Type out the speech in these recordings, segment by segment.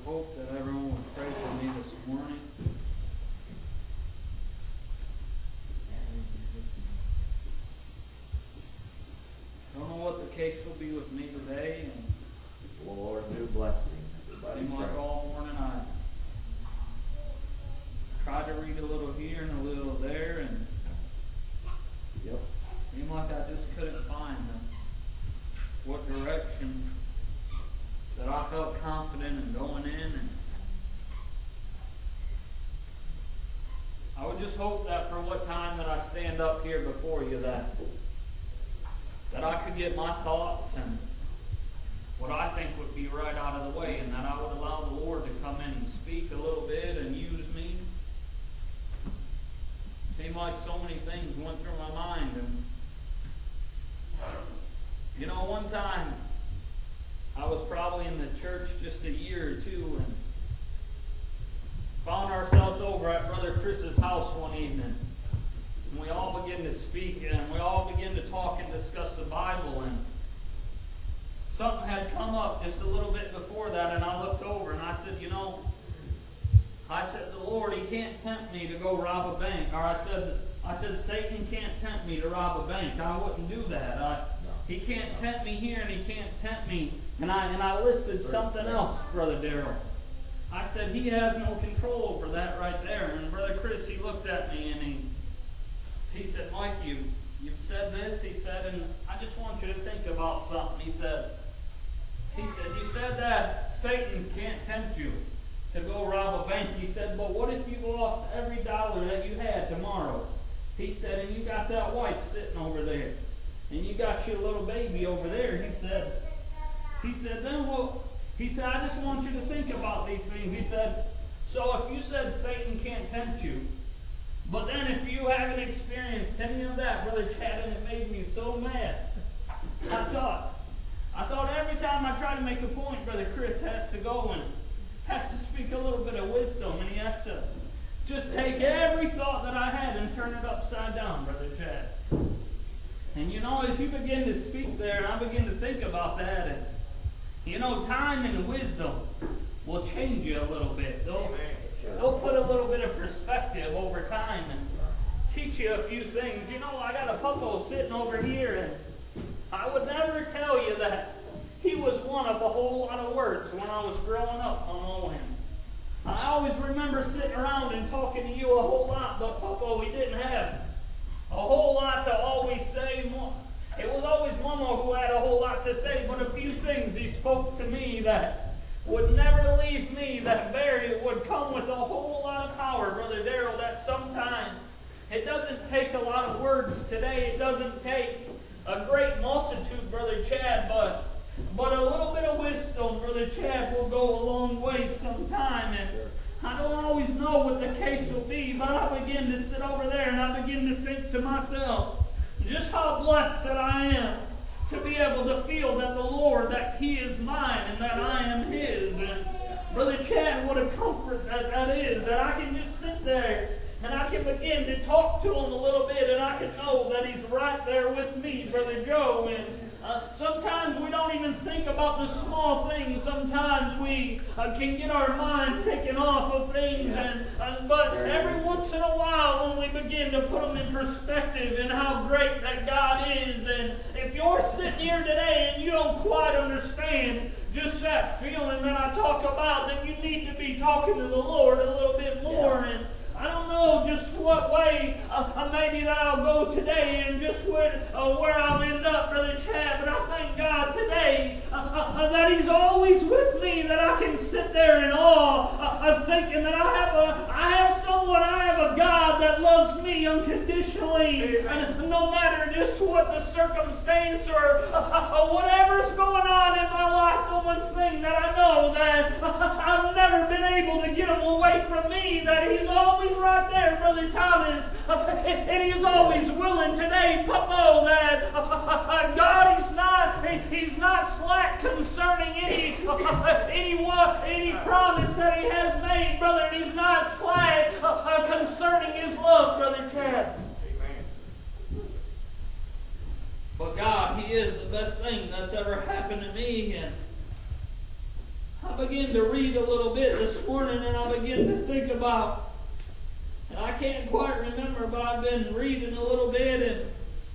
hope that everyone would pray for me this morning. Don't know what the case will be with me today, and Lord, do blessing. seemed like all morning I tried to read a little here and a little there, and seemed like I just couldn't find what direction that I felt confident in going in. And I would just hope that for what time that I stand up here before you, that I could get my thoughts and what I think would be right out of the way, and that I would allow the Lord to come in and speak a little bit and use me. It seemed like so many things went through my mind. And you know, one time I was probably in the church just a year or two, and found ourselves over at Brother Chris's house one evening. And we all began to speak, and we all began to talk and discuss the Bible, and something had come up just a little bit before that, and I looked over and I said, I said, the Lord, He can't tempt me to go rob a bank. Or I said, Satan can't tempt me to rob a bank. I wouldn't do that. He can't tempt me here, and he can't tempt me. And I listed something else, Brother Darrell. I said, he has no control over that right there. And Brother Chris, he looked at me and he said, Mike, you've said this. He said, and I just want you to think about something. He said, you said that Satan can't tempt you to go rob a bank. He said, but what if you lost every dollar that you had tomorrow? He said, and you got that wife sitting over there, and you got your little baby over there. He said, then what? He said, I just want you to think about these things. He said, so if you said Satan can't tempt you, but then if you haven't experienced any of that, Brother Chad, and it made me so mad. I thought every time I try to make a point, Brother Chris has to go and has to speak a little bit of wisdom, and he has to just take every thought that I had and turn it upside down, Brother Chad. And as you begin to speak there, and I begin to think about that, and time and wisdom will change you a little bit. They'll put a little bit of perspective over time and teach you a few things. I got a puppo sitting over here, and I would never tell you that he was one of a whole lot of words when I was growing up on him. I always remember sitting around and talking to you a whole lot, but puppo, he didn't have a whole lot to always say. It was always Mama who had a whole lot to say, but a few things he spoke to me that would never leave me, that Barry would come with a whole lot of power, Brother Darrell, that sometimes it doesn't take a lot of words today. It doesn't take a great multitude, Brother Chad, but a little bit of wisdom, Brother Chad, will go a long way sometime. And I don't always know what the case will be, but I begin to sit over there and I begin to think to myself, just how blessed that I am to be able to feel that the Lord, that He is mine and that I am His. And Brother Chad, what a comfort that is, that I can just sit there and I can begin to talk to Him a little bit, and I can know that He's right there with me, Brother Joe. And sometimes we don't even think about the small things. Sometimes we can get our mind taken off of things, but every once in a while when we begin to put them in perspective and how great that God is, and if you're sitting here today and you don't quite understand just that feeling that I talk about, then you need to be talking to the Lord a little bit more. And I don't know just what way maybe that I'll go today and just where I'll end up, Brother Chad, but I thank God today that He's always with me, that I can sit there in awe of thinking that I have a God that loves me unconditionally, and no matter just what the circumstance or whatever's going on in my life. The one thing that I know that I've never been able to get Him away from me, that He's always right there, Brother Thomas, and He's always willing today, Puppo, that God, He's not slack concerning any promise that He has made, brother, and He's not slack concerning His love, Brother Chad. Amen. But God, He is the best thing that's ever happened to me, and I began to read a little bit this morning, and I began to think about, and I can't quite remember, but I've been reading a little bit,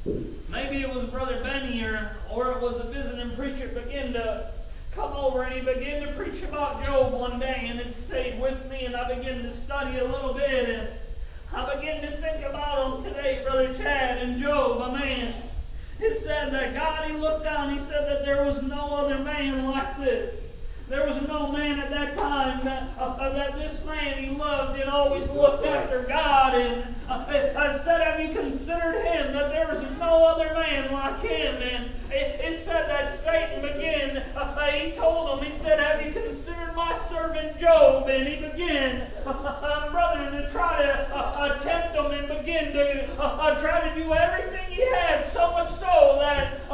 and maybe it was Brother Benny or it was a visiting preacher began to come over, and he began to preach about Job one day, and it stayed with me, and I began to study a little bit, and I began to think about him today, Brother Chad, and Job, a man. It said that God, He looked down, He said that there was no other man like this. There was no man at that time that this man he loved and always looked after God. And I said, have you considered him, that there is no other man like him? And it said that Satan began, he told him, he said, have you considered my servant Job? And he began, brother, to try to tempt him and begin to try to do everything he had, so much so that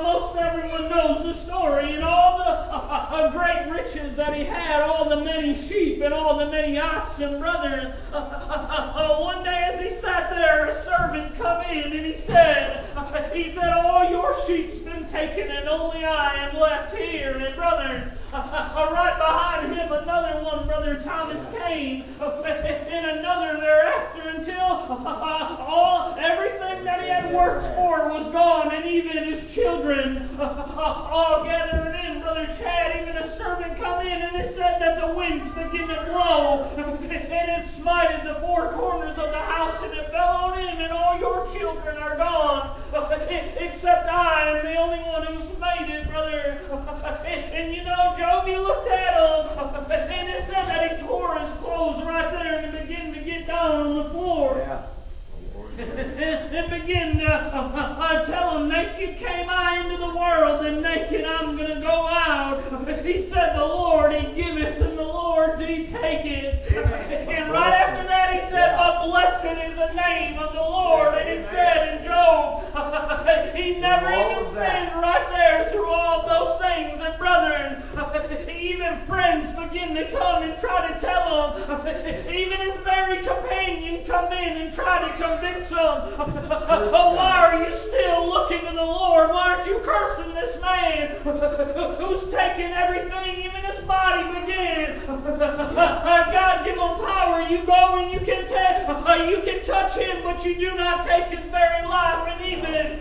most everyone knows the story, and all the great riches that he had, all the many sheep and all the many oxen, brother. One day as he sat there, a servant come in, and he said, all your sheep's been taken, and only I am left here. And brother, right behind him, another one, Brother Thomas came, and another thereafter, until everything that he had worked for was gone, and even his children all gathered in. Brother Chad, even a servant come in, and it said that the winds began to blow, and it smited the four corners of the house, and it fell on him, and all your children are gone, except I am the only one who's made it, brother. And you know, Job, he looked at him, and it said that he tore his clothes right there, and he began to get down on the floor. Yeah. And begin to tell him, naked came I into the world, and naked I'm going to go out. He said, the Lord, He giveth, and the Lord, He taketh. And right after that, he said, but blessed is the name of the Lord. And he said in Job, he never even sinned right there through all those things. And brethren, even friends begin to come and try to tell him, even his very companion come in and try to convince him, why are you still looking to the Lord? Why aren't you cursing this man who's taken everything, even his body began? God give him power. You go and you can touch him, but you do not take his very life. And even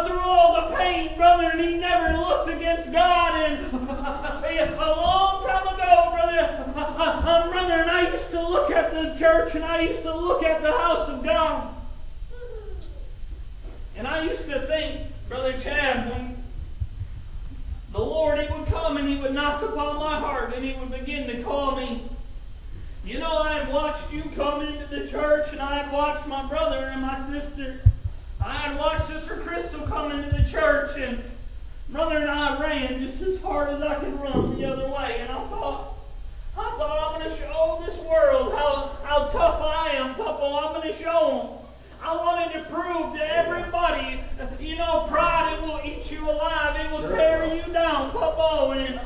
through all the pain, brother, and he never looked against God. And a long time ago, brother, and I used to look at the church, and I used to look at the house of God, and I used to think, Brother Chad, when the Lord, He would come and He would knock upon my heart, and He would begin to call me. You know, I had watched you come into the church, and I had watched my brother and my sister. I had watched Sister Crystal come into the church, and brother and I ran just as hard as I could run the other way, and I thought I'm going to show this world how tough I am, Papa. I'm going to show them. I wanted to prove to everybody, you know, pride, it will eat you alive. It will tear you down, Papa. And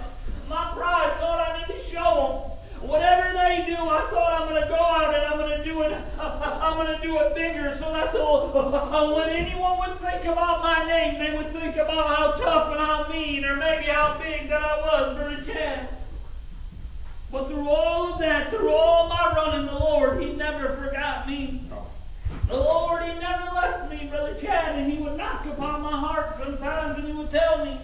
my pride thought I need to show them. Whatever they do, I thought I'm going to go out and I'm going to do it bigger, so that when anyone would think about my name, they would think about how tough and how mean, or maybe how big that I was, Brother Chad. But through all of that, through all my running, the Lord, He never forgot me. The Lord, He never left me, Brother Chad, and He would knock upon my heart sometimes, and He would tell me,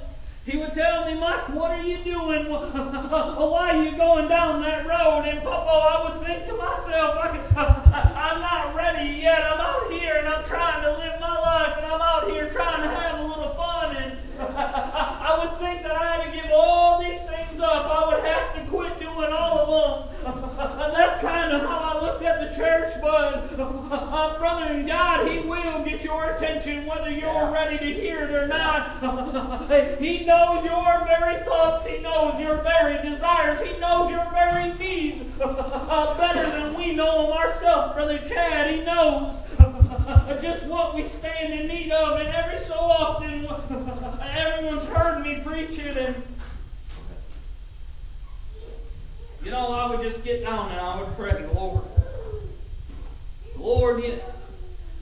Mike, what are you doing? Why are you going down that road? And Papa, I would think to myself, I'm not ready yet. I'm out here, and I'm trying to live my life, and I'm out here trying to have a little fun, and I would think that I had to give all these things up. I would have to quit doing all of them. And that's kind of how I looked at the church, but brother, in God, He will get your attention whether you're ready to hear it or not. He knows your very thoughts. He knows your very desires. He knows your very needs better than we know them ourselves, Brother Chad. He knows just what we stand in need of, and every so often everyone's heard me preach it, and you know, I would just get down and I would pray, Lord,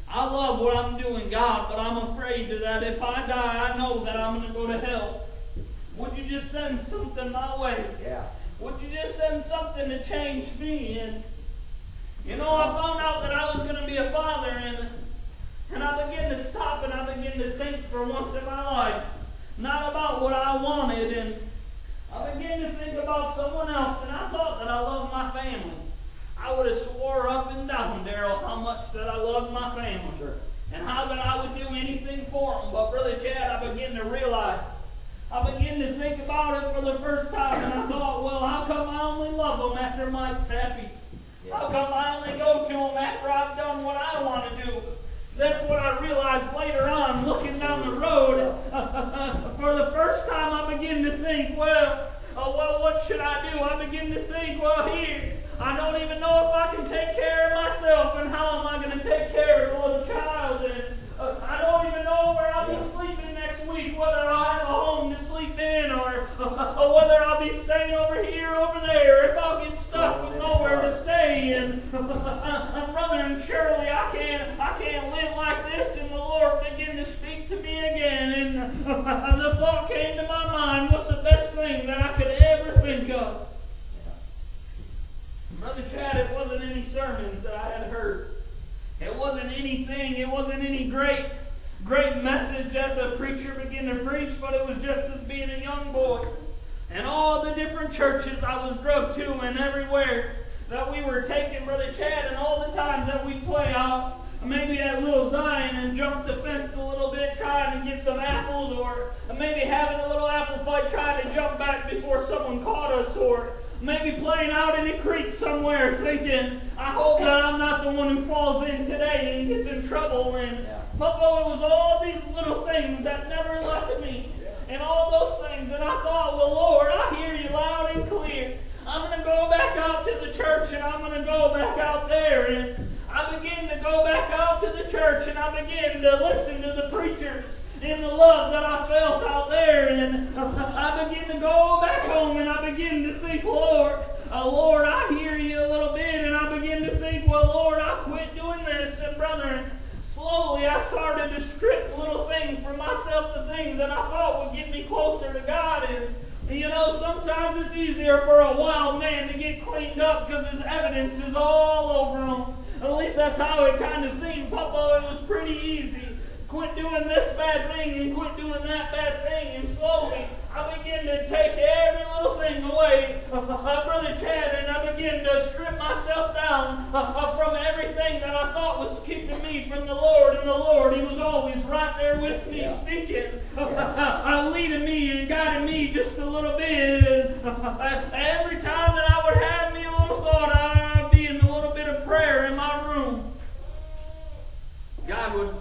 I love what I'm doing, God, but I'm afraid that if I die, I know that I'm going to go to hell. would you just send something my way? Yeah. Would you just send something to change me? And you know, I found out that I was going to be a father, and I began to stop and I began to think for once in my life, not about what I wanted, and I began to think about someone else, and I thought that I loved my family. I would have swore up and down, Daryl, how much that I loved my family. Sure. And how that I would do anything for them. But Brother Chad, I began to realize, I began to think about it for the first time, and I thought, well, how come I only love them after Mike's happy? How come I only go to them after I've done what I want to do? That's what I realized later on, looking down the road. For the first time, I began to think, well, what should I do? I begin to think, well, here, I don't even know if I can take care of myself, and how am I going to take care of a little child? And I don't even know where I'll be sleeping next week, whether I'll have a home to sleep in, or whether I'll be staying over here, over there, if I'll get stuck with nowhere to stay. And brother and Shirley, I can't live like this. And the Lord began to speak to me again, and the thought came to my mind, what's the best thing that I could ever think of? Brother Chad, it wasn't any sermons that I had heard. It wasn't anything, it wasn't any great message that the preacher began to preach, but it was just as being a young boy. And all the different churches I was drugged to, and everywhere that we were taking, Brother Chad, and all the times that we'd play out, maybe at Little Zion and jump the fence a little bit, trying to get some apples, or maybe having a little apple fight, trying to jump back before someone caught us, or maybe playing out in a creek somewhere thinking, I hope that I'm not the one who falls in today and gets in trouble. And Papa, it was all these little things that never left me. And all those things. And I thought, well, Lord, I hear you loud and clear. I'm going to go back out to the church, and I'm going to go back out there. And I began to go back out to the church, and I began to listen to the preachers in the love that I felt out there. And I began to go back home, and I began to think, Lord, I hear you a little bit. And I began to think, well, Lord, I quit doing this. And brother, slowly I started to strip little things from myself, the things that I thought would get me closer to God. And you know, sometimes it's easier for a wild man to get cleaned up because his evidence is all over him. At least that's how it kind of seemed. Papa, it was pretty easy. Quit doing this bad thing and quit doing that bad thing. And slowly, I began to take every little thing away, Brother Chad, and I began to strip myself down from everything that I thought was keeping me from the Lord. And the Lord, He was always right there with me, speaking, leading me and guiding me just a little bit. Every time that I would have me a little thought, I'd be in a little bit of prayer in my room. God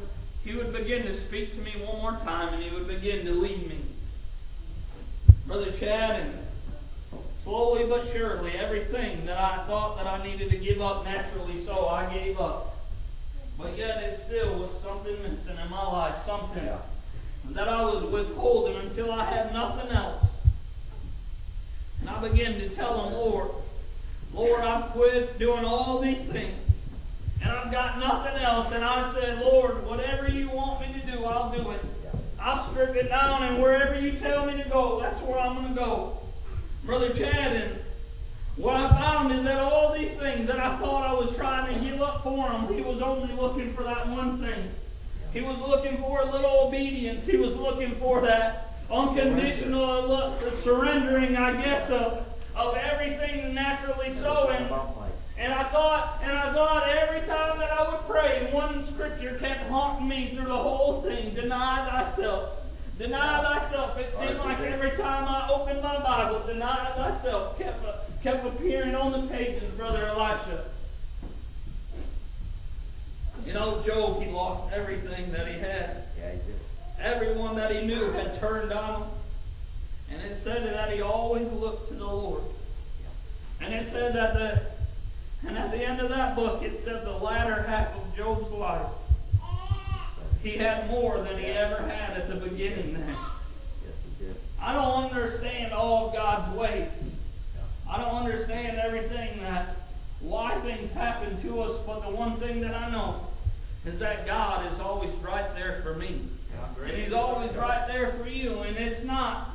He would begin to speak to me one more time, and He would begin to lead me. Brother Chad, and slowly but surely, everything that I thought that I needed to give up naturally, so I gave up. But yet it still was something missing in my life, something that I was withholding until I had nothing else. And I began to tell Him, Lord, I've quit doing all these things, and I've got nothing else. And I said, Lord, whatever you want me to do, I'll do it. I'll strip it down, and wherever you tell me to go, that's where I'm going to go. Brother Chad, and what I found is that all these things that I thought I was trying to give up for Him, He was only looking for that one thing. He was looking for a little obedience. He was looking for that unconditional surrendering, I guess, of everything naturally so. And I thought every time that I would pray, one scripture kept haunting me through the whole thing. Deny thyself. Deny thyself. It seemed like every time I opened my Bible, deny thyself kept appearing on the pages, Brother Elisha. You know, Job, he lost everything that he had. Yeah, he did. Everyone that he knew had turned on him. And it said that he always looked to the Lord. And it said that and at the end of that book, it said the latter half of Job's life, he had more than he ever had at the beginning there. Yes, he did. I don't understand all of God's ways. I don't understand everything why things happen to us, but the one thing that I know is that God is always right there for me. And He's always right there for you. And it's not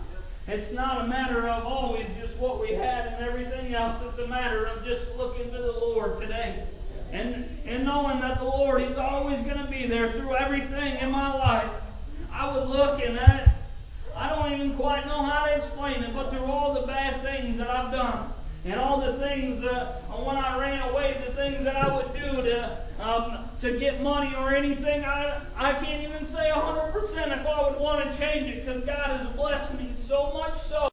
It's not a matter of always just what we had and everything else. It's a matter of just looking to the Lord today. And knowing that the Lord, He's always going to be there through everything in my life. I would look and I don't even quite know how to explain it, but through all the bad things that I've done, and all the things when I ran away, the things that I would do to get money or anything, I can't even say 100% if I would want to change it, because God has blessed me so much so